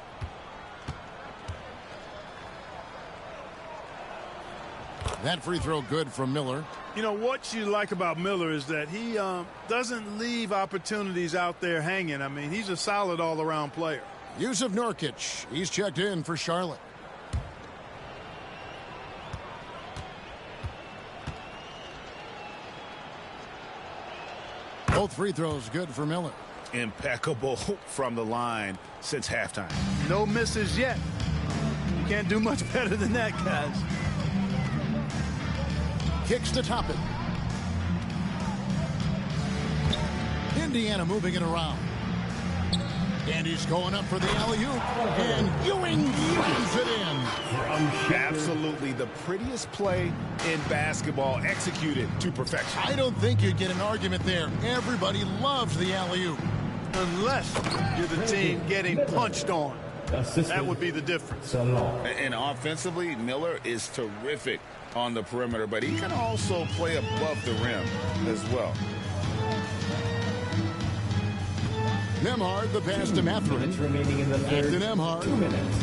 That free throw good from Miller. You know, what you like about Miller is that he doesn't leave opportunities out there hanging. I mean, he's a solid all-around player. Yusuf Nurkic, he's checked in for Charlotte. Both free throws good for Miller. Impeccable from the line since halftime. No misses yet. You can't do much better than that, guys. Kicks to top it. Indiana moving it around. And he's going up for the alley-oop. And Ewing lays it in. Absolutely the prettiest play in basketball, executed to perfection. I don't think you'd get an argument there. Everybody loves the alley-oop. Unless you're the team getting punched on. That would be the difference. And offensively, Miller is terrific on the perimeter, but he can also play above the rim as well. Nembhard, the pass to Mathurin. Remaining in the third. Back to Nembhard. 2 minutes.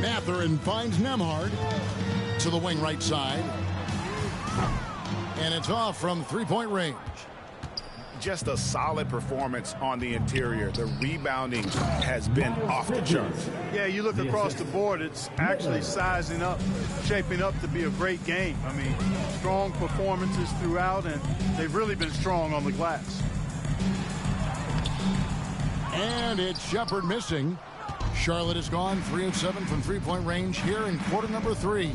Mathurin finds Nembhard to the wing right side. And it's off from three-point range. Just a solid performance on the interior. The rebounding has been off the charts. Yeah, you look across the board, it's actually sizing up, shaping up to be a great game. I mean, strong performances throughout, and they've really been strong on the glass. And it's Shepard missing. Charlotte has gone 3 of 7 from three-point range here in quarter number 3.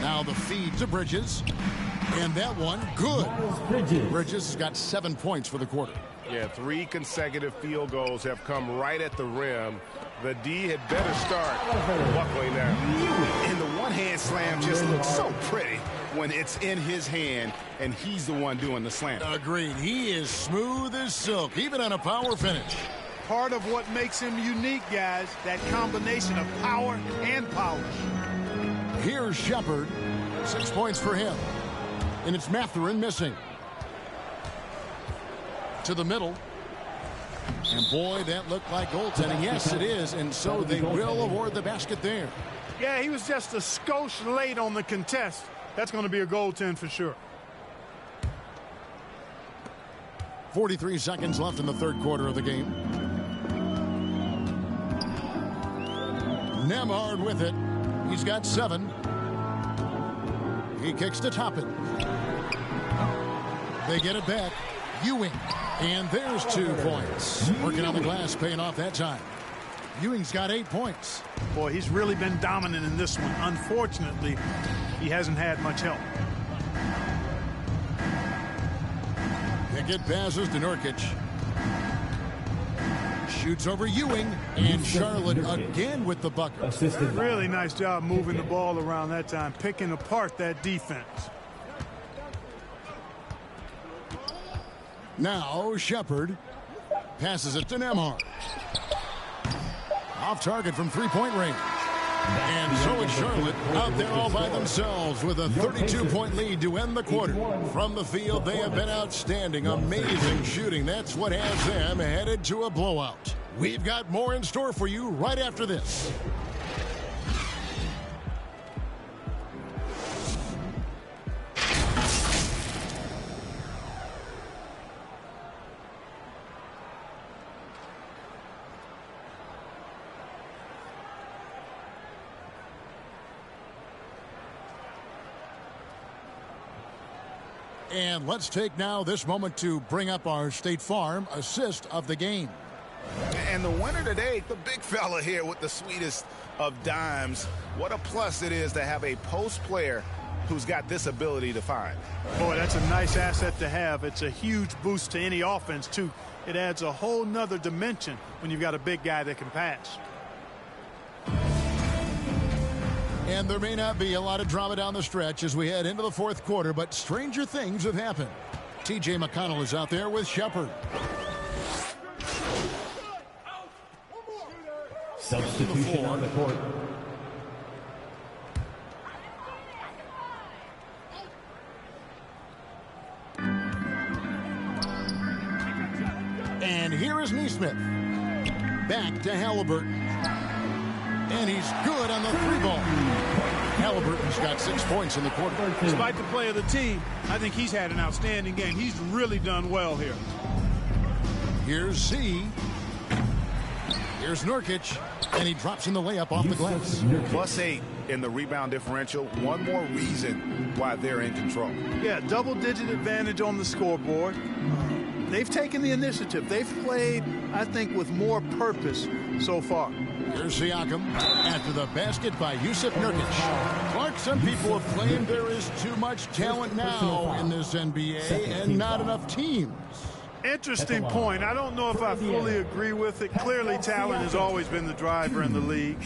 Now the feed to Bridges. And that one, good. Bridges has got 7 points for the quarter. Yeah, 3 consecutive field goals have come right at the rim. The D had better start buckling there. And the one-hand slam just looks so pretty when it's in his hand and he's the one doing the slam. Agreed. He is smooth as silk, even on a power finish. Part of what makes him unique, guys, that combination of power and polish. Here's Shepard. 6 points for him. And it's Mathurin missing. To the middle. And boy, that looked like goaltending. Yes, it is. And so they will award the basket there. Yeah, he was just a skosh late on the contest. That's going to be a goaltend for sure. 43 seconds left in the third quarter of the game. Nembhard with it. He's got 7. He kicks to top it. They get it back. Ewing. And there's 2 points. Working on the glass, paying off that time. Ewing's got 8 points. Boy, he's really been dominant in this one. Unfortunately, he hasn't had much help. Pickett passes to Nurkic. Shoots over Ewing. And Charlotte again with the bucket. Really nice job moving the ball around that time, picking apart that defense. Now Shepard passes it to Nembhard. Off target from three-point range. And so it's Charlotte out there all by themselves with a 32-point lead to end the quarter. From the field, they have been outstanding. Amazing shooting. That's what has them headed to a blowout. We've got more in store for you right after this. And let's take now this moment to bring up our State Farm assist of the game. And the winner today, the big fella here with the sweetest of dimes. What a plus it is to have a post player who's got this ability to find. Boy, that's a nice asset to have. It's a huge boost to any offense, too. It adds a whole nother dimension when you've got a big guy that can pass. And there may not be a lot of drama down the stretch as we head into the fourth quarter, but stranger things have happened. T.J. McConnell is out there with Shepard. Substitution on the court. And here is Neesmith. Back to Halliburton. And he's good on the three ball. Halliburton's got 6 points in the quarter. Despite the play of the team, I think he's had an outstanding game. He's really done well here. Here's Z. Here's Nurkic. And he drops in the layup off the glass. +8 in the rebound differential. One more reason why they're in control. Yeah, double-digit advantage on the scoreboard. They've taken the initiative. They've played, I think, with more purpose so far. Here's Siakam after the basket by Yusuf Nurkic. Clark, some people have claimed there is too much talent now in this NBA and not enough teams. Interesting point. I don't know if I fully agree with it. Clearly, talent has always been the driver in the league.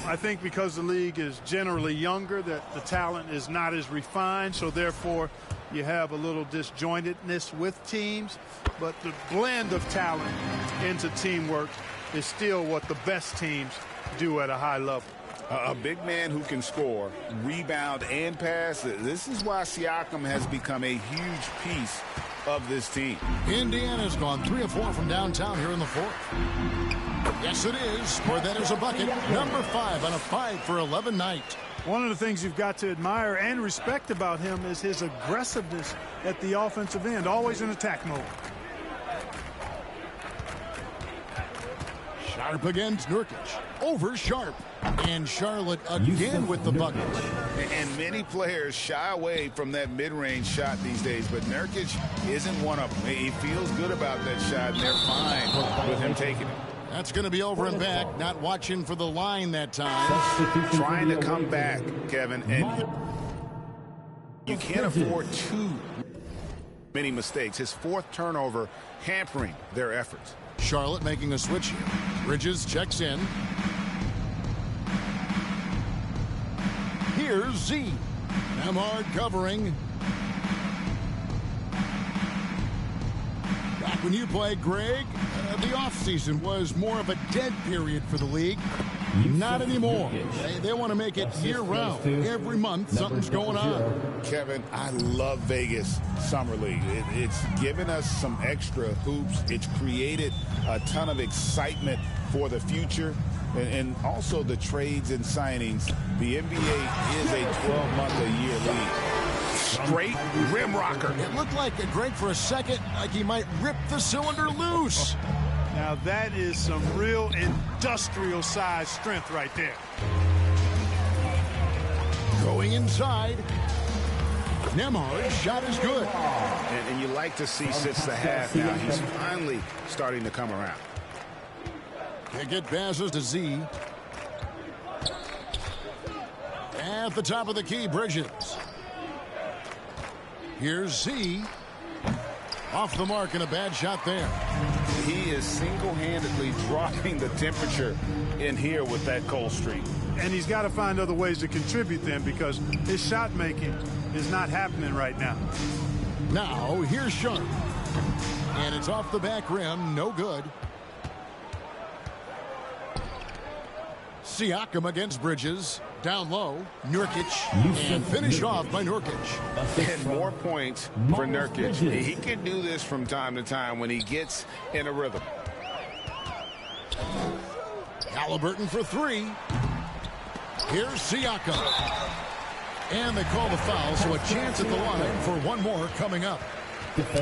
I think because the league is generally younger, that the talent is not as refined, so therefore you have a little disjointedness with teams. But the blend of talent into teamwork is still what the best teams do at a high level. A big man who can score, rebound, and pass. This is why Siakam has become a huge piece of this team. Indiana's gone 3 of 4 from downtown here in the fourth. Yes, it is. For that is a bucket. Number 5 on a 5 for 11 night. One of the things you've got to admire and respect about him is his aggressiveness at the offensive end, always in attack mode. Sharp against Nurkic. Over Sharp. And Charlotte again with the bucket. And many players shy away from that mid-range shot these days, but Nurkic isn't one of them. He feels good about that shot, and they're fine with him taking it. That's going to be over and back. Not watching for the line that time. Trying to come back, Kevin, and you can't afford too many mistakes. His fourth turnover hampering their efforts. Charlotte making a switch here. Bridges checks in. Here's Z. Nembhard covering. Back when you played, Greg, the offseason was more of a dead period for the league. Not anymore. They want to make it year-round. Every month, something's going on. Kevin, I love Vegas Summer League. It's given us some extra hoops. It's created a ton of excitement for the future. And also the trades and signings. The NBA is a 12-month-a-year league. Straight rim rocker. It looked like Greg for a second, like he might rip the cylinder loose. Now that is some real industrial size strength right there. Going inside. Nembhard's shot is good. And you like to see since the half now. He's finally starting to come around. Pickett passes to Z. At the top of the key, Bridges. Here's Z. Off the mark and a bad shot there. He is single-handedly dropping the temperature in here with that cold streak. And he's got to find other ways to contribute then, because his shot making is not happening right now. Now, here's Sharp. And it's off the back rim, no good. Siakam against Bridges. Down low, Nurkic, and finished off by Nurkic. And more points for Nurkic. He can do this from time to time when he gets in a rhythm. Halliburton for three. Here's Siakam. And they call the foul, so a chance at the line for one more coming up.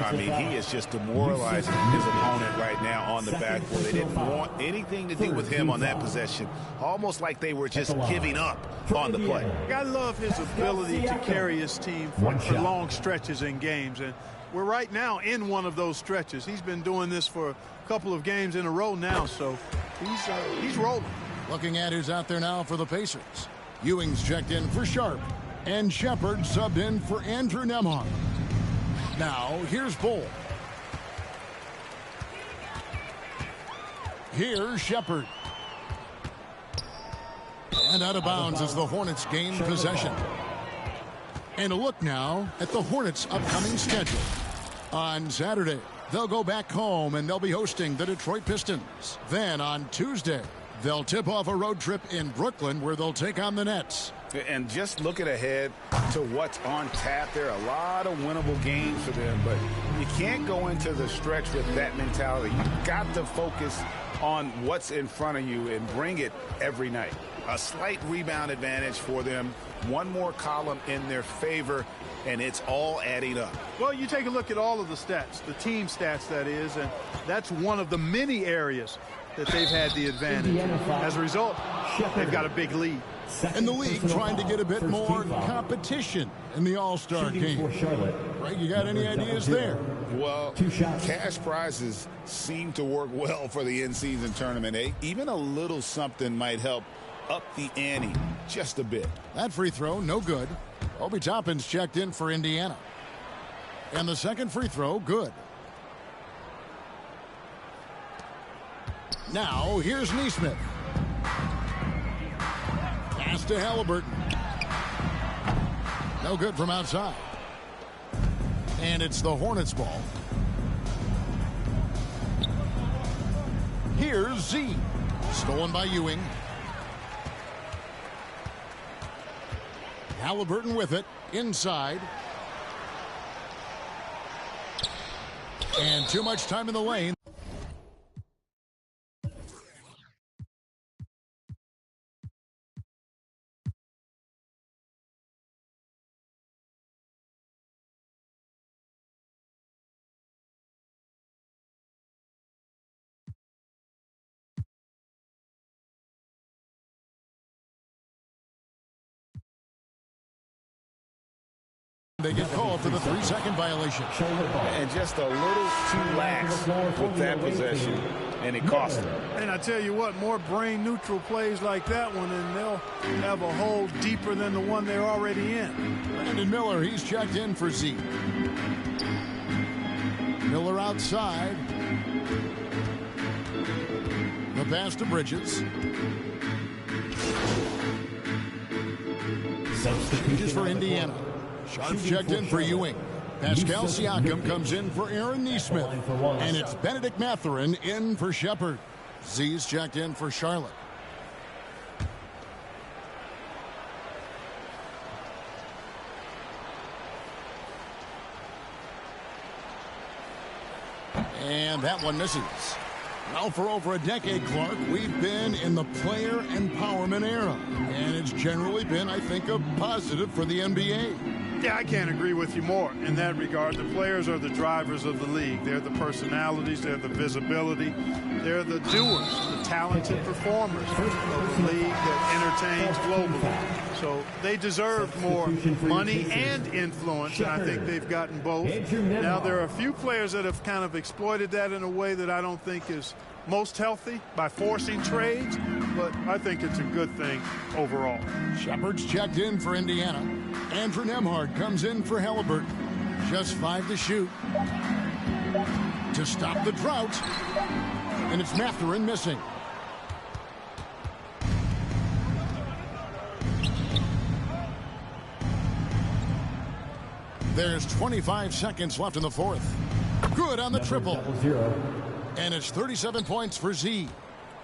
I mean, he is just demoralizing his opponent right now on the backboard. They didn't want anything to do with him on that possession. Almost like they were just giving up on the play. I love his ability to carry his team for long stretches in games. And we're right now in one of those stretches. He's been doing this for a couple of games in a row now, so he's rolling. Looking at who's out there now for the Pacers. Ewing's checked in for Sharp. And Shepard subbed in for Andrew Nembhard. Now, here's Bull. Here's Shepard. And out of bounds as the Hornets gain possession. And a look now at the Hornets' upcoming schedule. On Saturday, they'll go back home and they'll be hosting the Detroit Pistons. Then on Tuesday, they'll tip off a road trip in Brooklyn where they'll take on the Nets. And just looking ahead to what's on tap, there are a lot of winnable games for them, but you can't go into the stretch with that mentality. You've got to focus on what's in front of you and bring it every night. A slight rebound advantage for them, one more column in their favor, and it's all adding up. Well, you take a look at all of the stats, the team stats that is, and that's one of the many areas that they've had the advantage. As a result, they've got a big lead. And the league trying to get a bit more competition in the All-Star game. Right, you got any ideas there? Well, cash prizes seem to work well for the in-season tournament. Even a little something might help up the ante just a bit. That free throw, no good. Obi Toppin's checked in for Indiana. And the second free throw, good. Now, here's Nesmith. Pass to Halliburton. No good from outside. And it's the Hornets' ball. Here's Z. Stolen by Ewing. Halliburton with it. Inside. And too much time in the lane. They get called for the 3-second violation. And just a little too lax with that possession, and it cost them. And I tell you what, more brain-neutral plays like that one, and they'll have a hole deeper than the one they're already in. Brandon Miller, he's checked in for Z. Miller outside. The pass to Bridges. Bridges for Indiana. Sharp checked in for Ewing. Pascal Siakam comes in for Aaron Nesmith. And it's Benedict Mathurin in for Shepard. Z's checked in for Charlotte. And that one misses. Well, for over a decade, Clark, we've been in the player empowerment era. And it's generally been, I think, a positive for the NBA. Yeah, I can't agree with you more in that regard. The players are the drivers of the league. They're the personalities. They're the visibility. They're the doers, the talented performers of the league that entertains globally. So they deserve more money and influence, and I think they've gotten both. Now, there are a few players that have kind of exploited that in a way that I don't think is most healthy by forcing trades, but I think it's a good thing overall. Shepard's checked in for Indiana. Andrew Nembhard comes in for Halliburton. Just 5 to shoot. To stop the drought. And it's Mathurin missing. There's 25 seconds left in the fourth. Good on the triple. And it's 37 points for Z.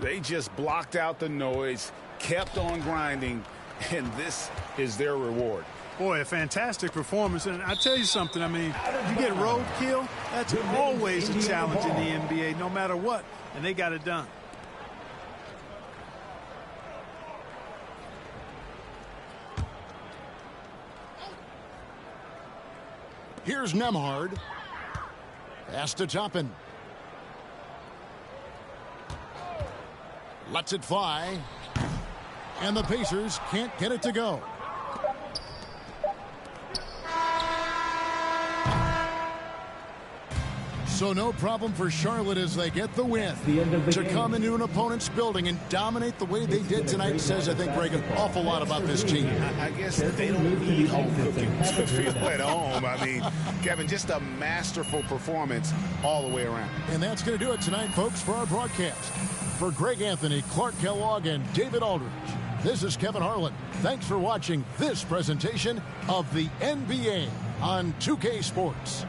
They just blocked out the noise, kept on grinding, and this is their reward. Boy, a fantastic performance. And I tell you something, I mean, you get roadkill, that's always a challenge in the NBA, no matter what. And they got it done. Here's Nembhard. Pass to Toppin. Lets it fly. And the Pacers can't get it to go. So no problem for Charlotte as they get the win. To come into an opponent's building and dominate the way they did tonight says, I think, Greg, an awful lot about this team. I guess they don't need home cooking to feel at home. I mean, Kevin, just a masterful performance all the way around. And that's going to do it tonight, folks, for our broadcast. For Greg Anthony, Clark Kellogg, and David Aldridge, this is Kevin Harlan. Thanks for watching this presentation of the NBA on 2K Sports.